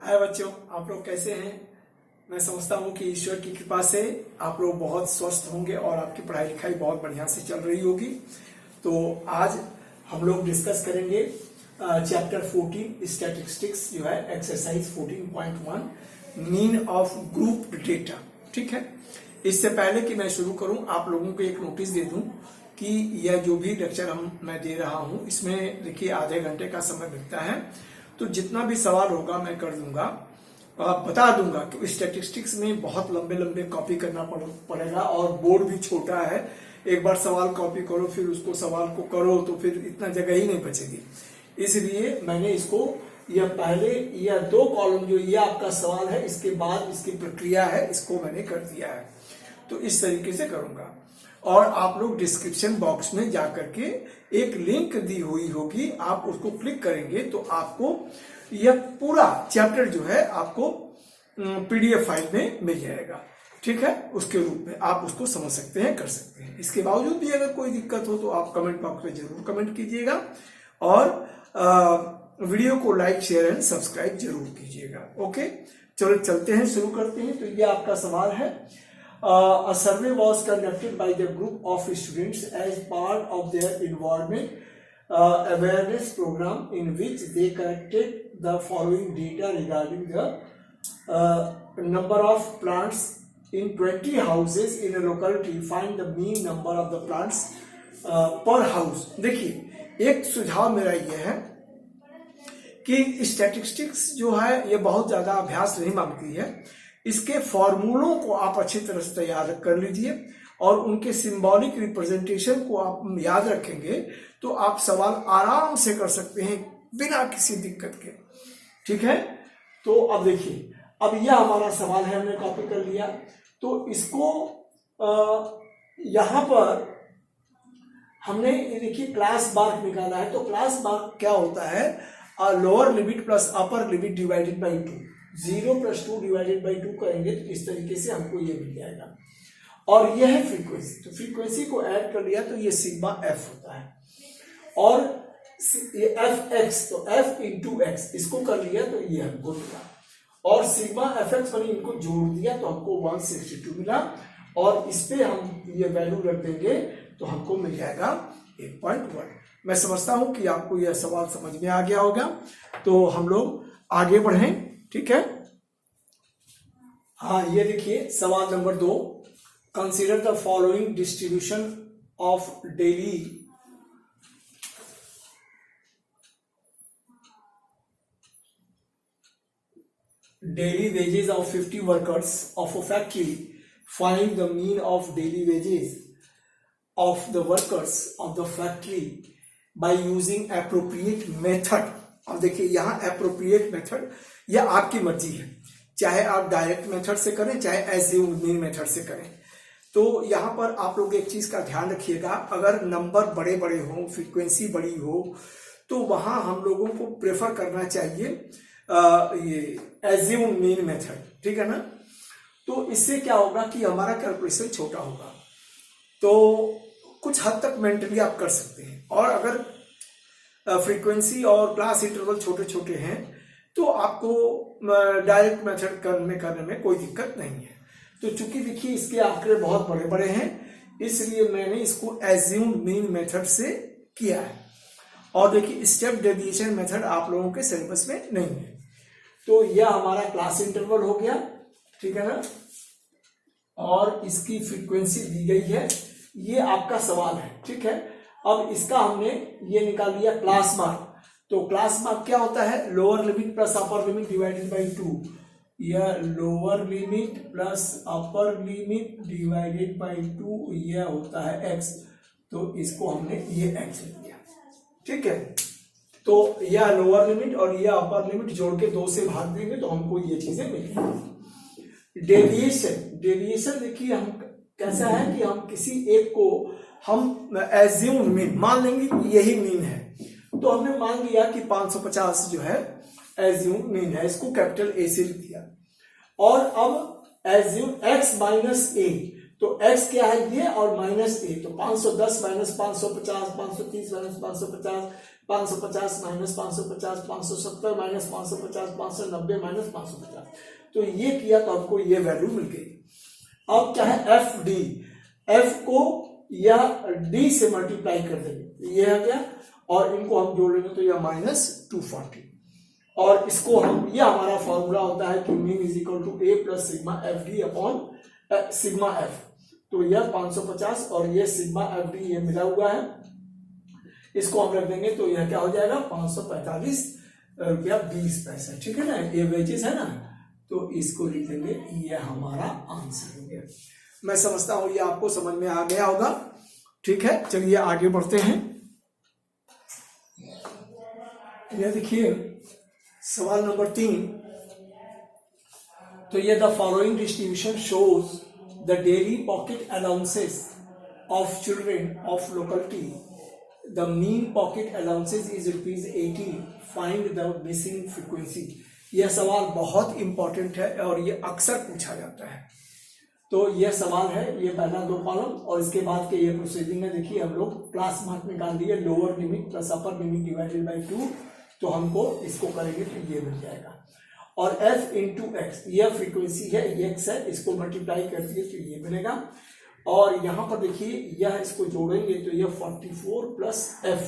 हाय बच्चों, आप लोग कैसे हैं। मैं समझता हूँ कि ईश्वर की कृपा से आप लोग बहुत स्वस्थ होंगे और आपकी पढ़ाई लिखाई बहुत बढ़िया से चल रही होगी। तो आज हम लोग डिस्कस करेंगे चैप्टर 14 स्टैटिस्टिक्स जो है exercise 14.1 mean of group data. ठीक है, इससे पहले कि मैं शुरू करूं आप लोगों को एक नोटिस दे दूं कि यह जो भी लेक्चर मैं दे रहा हूं इसमें देखिए आधे घंटे का समय मिलता है। तो जितना भी सवाल होगा मैं कर दूंगा, बता दूंगा कि स्टैटिस्टिक्स में बहुत लंबे लंबे कॉपी करना पड़ेगा और बोर्ड भी छोटा है। एक बार सवाल कॉपी करो फिर उसको सवाल को करो तो फिर इतना जगह ही नहीं बचेगी। इसलिए मैंने इसको यह पहले यह दो कॉलम जो ये आपका सवाल है इसके बाद इसकी प्रक्रिया है इसको मैंने कर दिया है। तो इस तरीके से करूंगा और आप लोग डिस्क्रिप्शन बॉक्स में जाकर के एक लिंक दी हुई होगी, आप उसको क्लिक करेंगे तो आपको यह पूरा चैप्टर जो है आपको पीडीएफ फाइल में मिल जाएगा। ठीक है, उसके रूप में आप उसको समझ सकते हैं, कर सकते हैं। इसके बावजूद भी अगर कोई दिक्कत हो तो आप कमेंट बॉक्स में जरूर कमेंट कीजिएगा और वीडियो को लाइक शेयर एंड सब्सक्राइब जरूर कीजिएगा। ओके, चलो चलते हैं, शुरू करते हैं। तो ये आपका सवाल है। A survey was conducted by the group of students as part of their environment awareness program in which they collected the following data regarding the number of plants in 20 houses in a locality. Find the mean number of the plants per house. देखिए, एक सुझाव मेरा यह है कि statistics जो है ये बहुत ज्यादा अभ्यास नहीं मांगती है। इसके फॉर्मूलों को आप अच्छी तरह से तैयार कर लीजिए और उनके सिंबॉलिक रिप्रेजेंटेशन को आप याद रखेंगे तो आप सवाल आराम से कर सकते हैं बिना किसी दिक्कत के। ठीक है, तो अब देखिए, अब यह हमारा सवाल है, हमने कॉपी कर लिया। तो इसको यहां पर हमने देखिए क्लास मार्क निकाला है। तो क्लास मार्क क्या होता है? Lower limit plus upper limit divided by 2। 0 + 2 divided by 2 करेंगे तो इस तरीके से हमको ये मिल जाएगा। और यह है फ्रीक्वेंसी। तो फ्रीक्वेंसी को ऐड कर लिया तो ये सिग्मा एफ होता है और ये एफ एक्स, तो एफ इंटू एक्स इसको कर लिया तो ये हमको मिला और सिग्मा एफ एक्स मैंने इनको जोड़ दिया तो हमको 162 मिला और इस पे हम ये वैल्यू रख देंगे तो हमको मिल जाएगा 8.1। मैं समझता हूं कि आपको यह सवाल समझ में आ गया होगा। तो हम लोग आगे बढ़ें। ठीक है, हाँ, ये देखिए सवाल number 2। Consider the following distribution of daily wages of 50 workers of a factory. Find the mean of daily wages of the workers of the factory by using appropriate method. अब देखिए यहाँ appropriate method यह आपकी मर्जी है, चाहे आप direct method से करें चाहे एज्यूम मीन मेथड से करें। तो यहाँ पर आप लोग एक चीज का ध्यान रखिएगा, अगर नंबर बड़े बड़े हों, फ्रीक्वेंसी बड़ी हो तो वहां हम लोगों को प्रेफर करना चाहिए ये एज्यूम मीन मेथड। ठीक है ना, तो इससे क्या होगा कि हमारा कैलकुलेशन छोटा होगा तो कुछ हद तक मेंटली आप कर सकते हैं। और अगर फ्रीक्वेंसी और क्लास इंटरवल छोटे छोटे हैं तो आपको डायरेक्ट मेथड करने में कोई दिक्कत नहीं है। तो चूंकि देखिए इसके आंकड़े बहुत बड़े बड़े हैं इसलिए मैंने इसको एज्यूम मीन मेथड से किया है। और देखिए स्टेप डेविएशन मेथड आप लोगों के सिलेबस में नहीं है। तो यह हमारा क्लास इंटरवल हो गया। ठीक है ना, और इसकी फ्रीक्वेंसी दी गई है, ये आपका सवाल है। ठीक है, अब इसका हमने ये निकाल लिया क्लास मार्क। तो क्लास मार्क क्या होता है? Lower limit plus upper limit divided by 2। यह lower limit plus upper limit divided by 2 यह होता है एक्स। तो इसको हमने ये एक्स लिया। ठीक है, तो यह लोअर लिमिट और यह अपर लिमिट जोड़ के 2 से भाग देंगे तो हमको ये चीजें मिलेंगी। डेविएशन देखिए हम कैसा है कि हम किसी एक को हम एज्यूम मीन मान लेंगे, यही मीन है। तो हमने मान लिया कि 550 जो है एज्यूम मीन है, इसको कैपिटल ए से लिख दिया। और अब एज्यूम x - a, तो x क्या है ये और माइनस ए, तो 510 minus 550, 530 minus 550, 550 minus 550, 570 minus 550, 590 minus 550। तो ये किया तो आपको ये वैल्यू मिल गई। अब क्या है एफ डी, एफ को या डी से मल्टीप्लाई कर देंगे, ये है क्या, और इनको हम जोड़ेंगे तो यह माइनस 240, और इसको हम, यह हमारा फॉर्मूला होता है कि mean is equal to A plus sigma F D upon sigma F. तो यह 550 और ये सिग्मा एफ डी ये मिला हुआ है, इसको हम रख देंगे तो यह क्या हो जाएगा 545 रुपया 20 पैसा, ठीक है ना, ये वेजेस है ना, तो इसको लिख देंगे, ये हमारा आंसर हो गया। मैं समझता हूं ये आपको समझ में आ गया होगा, ठीक है। चलिए आगे बढ़ते हैं। ये देखिए सवाल नंबर 3, तो ये the following distribution shows the daily pocket allowances of children of locality, the mean pocket allowances is ₹80, find the missing frequency. यह सवाल बहुत इंपॉर्टेंट है और ये अक्सर पूछा जाता है। तो यह सवाल है, ये पहला 2 कॉलम और इसके बाद के ये प्रोसीडिंग है। देखिए हम लोग क्लास मार्क निकाल दिए, lower limit plus upper limit divided by 2, तो हमको इसको करेंगे तो ये मिल जाएगा। और f इंटू एक्स, यह फ्रीक्वेंसी है, x है, इसको मल्टीप्लाई कर दिए तो ये मिलेगा। और यहाँ पर देखिए यह इसको जोड़ेंगे तो यह 44 प्लस f,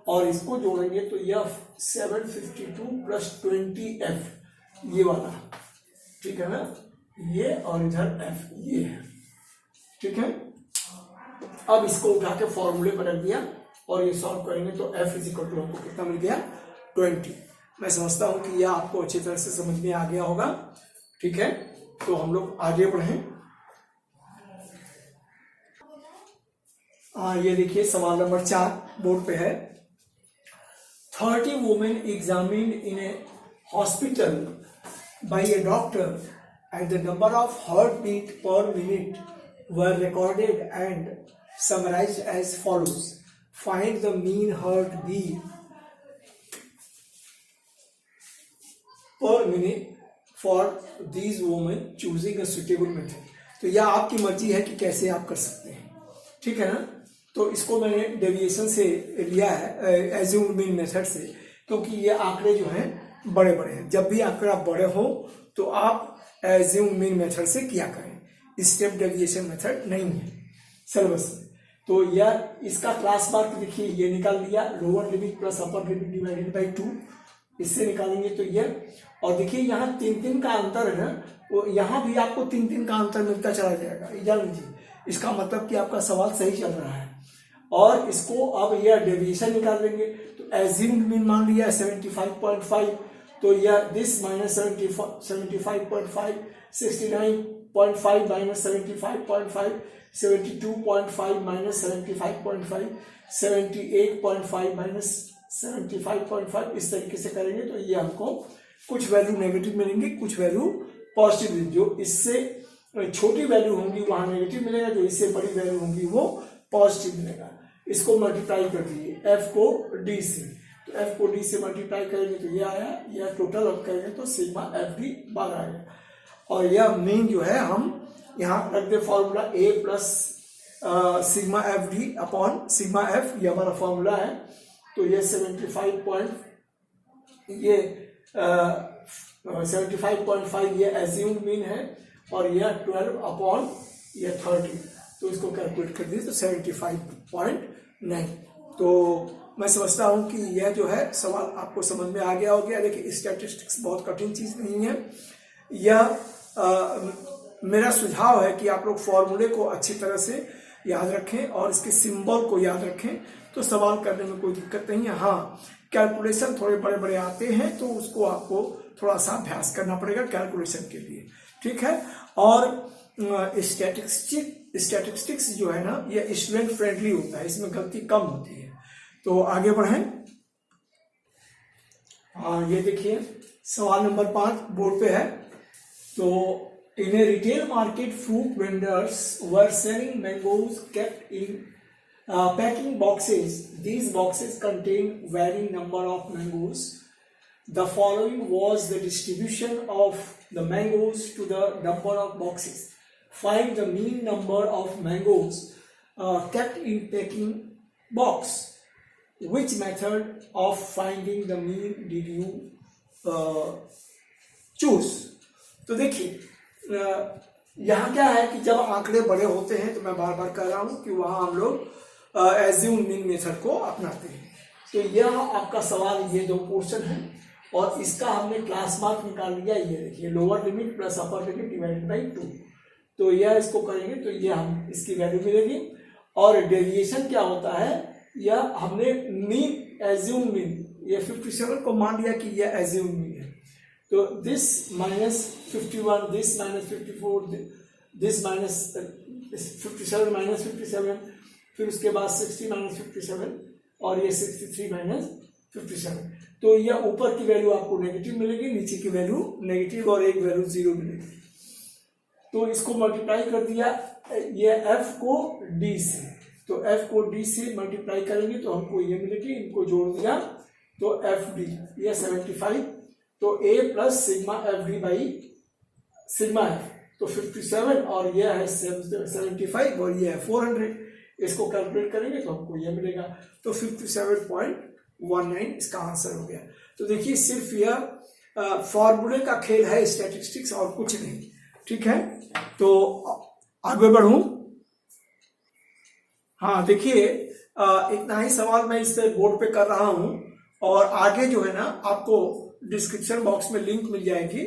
और इसको जोड़ेंगे तो यह 752 प्लस 20f, ये वाला, ठीक है ना, ये, और इधर f ये है, ठीक है। अब इसको उठा के फॉर्मूले पर रख दिया और ये सॉल्व करेंगे तो f इज इक्वल टू हमको कितना मिल गया 20। मैं समझता हूं कि यह आपको अच्छी तरह से समझ में आ गया होगा, ठीक है। तो हम लोग आगे बढ़ें। ये देखिए सवाल नंबर 4 बोर्ड पे है। 30 women examined in a hospital by a doctor and the number of heartbeat per minute were recorded and summarized as follows. Find the mean heartbeat per minute for these women choosing a suitable method. तो यह आपकी मर्जी है कि कैसे आप कर सकते हैं, ठीक है ना। तो इसको मैंने डेविएशन से लिया है, एज्यूम्ड मीन मेथड से, क्योंकि ये आंकड़े जो हैं बड़े बड़े हैं। जब भी आंकड़ा बड़े हो तो आप एज्यूम्ड मीन मेथड से किया करें, स्टेप डेविएशन मेथड नहीं है सिलेबस में। तो यह इसका क्लास मार्क देखिए ये निकाल लिया, lower limit plus upper limit divided by 2, इससे निकालेंगे तो यह, और देखिए यहाँ 3-3 का अंतर है ना, वो यहाँ भी आपको 3-3 का अंतर मिलता चला जाएगा, जान लीजिए। इसका मतलब कि आपका सवाल सही चल रहा है। और इसको अब यह डेविएशन निकाल लेंगे तो एज्यूम्ड मीन मान लिया 75.5, तो यह this minus 75.5, 69.5 minus 75.5, 72.5 minus 75.5, 78.5 minus 75.5, इस तरीके से करेंगे तो ये हमको कुछ वैल्यू नेगेटिव मिलेंगे, कुछ वैल्यू पॉजिटिव। जो इससे छोटी वैल्यू होंगी वहां नेगेटिव मिलेगा, जो इससे बड़ी वैल्यू होंगी वो पॉजिटिव मिलेगा। इसको मल्टीप्लाई कर दिए f को d से, तो f को d से मल्टीप्लाई करेंगे तो ये आया, यह टोटल अब करेंगे तो सिग्मा एफ डी बाहर आएगा। और यह मीन जो है हम यहाँ रख दे formula a plus sigma F D upon sigma F, ये हमारा फॉर्मूला है। तो ये 75.5 ये एज्यूम्ड मीन है, और यह 12 अपॉन ये 30, तो इसको कैलकुलेट कर दिए तो 75.9। तो मैं समझता हूं कि यह जो है सवाल आपको समझ में आ गया हो गया। देखिए स्टैटिस्टिक्स बहुत कठिन चीज नहीं है, यह मेरा सुझाव है कि आप लोग फॉर्मूले को अच्छी तरह से याद रखें और इसके सिंबल को याद रखें, तो सवाल करने में कोई दिक्कत नहीं है। हाँ, कैलकुलेशन थोड़े बड़े बड़े आते हैं तो उसको आपको थोड़ा सा अभ्यास करना पड़ेगा कैलकुलेशन के लिए, ठीक है। और स्टैटिस्टिक्स जो है ना ये स्टूडेंट फ्रेंडली होता है, इसमें गलती कम होती है। तो आगे बढ़ें। ये देखिए सवाल नंबर 5 बोर्ड पे है। तो in a retail market fruit vendors were selling mangoes kept in packing boxes. These boxes contain varying number of mangoes. The following was the distribution of the mangoes to the number of boxes. find the mean number of mangoes kept in packing box. Which method of finding the mean did you choose? तो देखिए यहाँ क्या है कि जब आंकड़े बड़े होते हैं तो मैं बार बार कह रहा हूँ कि वहाँ हम लोग एज्यूम मीन मेथड को अपनाते हैं। तो यह आपका सवाल, ये दो पोर्शन है और इसका हमने क्लास मार्क निकाल लिया। ये देखिए lower limit plus upper limit divided by 2। तो यह इसको करेंगे तो ये हम इसकी वैल्यू मिलेगी। और डेविएशन क्या होता है, यह हमने मीन एज्यूम मीन, ये 57 को मान लिया कि यह एज्यूम मीन है। तो this minus 51, this minus 54, this minus 57 minus 57, फिर उसके बाद 60 माइनस 57 और ये 63 माइनस 57। तो यह ऊपर की वैल्यू आपको नेगेटिव मिलेगी, नीचे की वैल्यू नेगेटिव और एक वैल्यू 0 मिलेगी। तो इसको मल्टीप्लाई कर दिया ये f को d से, तो f को d से मल्टीप्लाई करेंगे तो हमको ये मिलेगी, इनको जोड़ दिया तो fd, ये 75, तो a plus sigma fd by sigma f, तो 57 और यह है 75 और ये है 400। इसको कैलकुलेट करेंगे तो हमको ये मिलेगा, तो 57.19 इसका आंसर हो गया। तो देखिए सिर्फ यह फॉर्मूले का खेल है, स्टैटिस्टिक्स और कुछ नहीं, ठीक है। तो आगे बढ़ूं। हाँ देखिए इतना ही सवाल मैं इस बोर्ड पे कर रहा हूं और आगे जो है ना आपको डिस्क्रिप्शन बॉक्स में लिंक मिल जाएगी,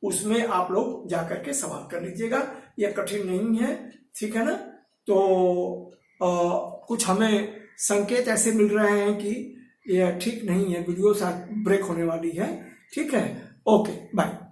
उसमें आप लोग जाकर के सवाल कर लीजिएगा। यह कठिन नहीं है, ठीक है ना। तो कुछ हमें संकेत ऐसे मिल रहे हैं कि यह ठीक नहीं है, वीडियो शायद ब्रेक होने वाली है, ठीक है। Okay bye.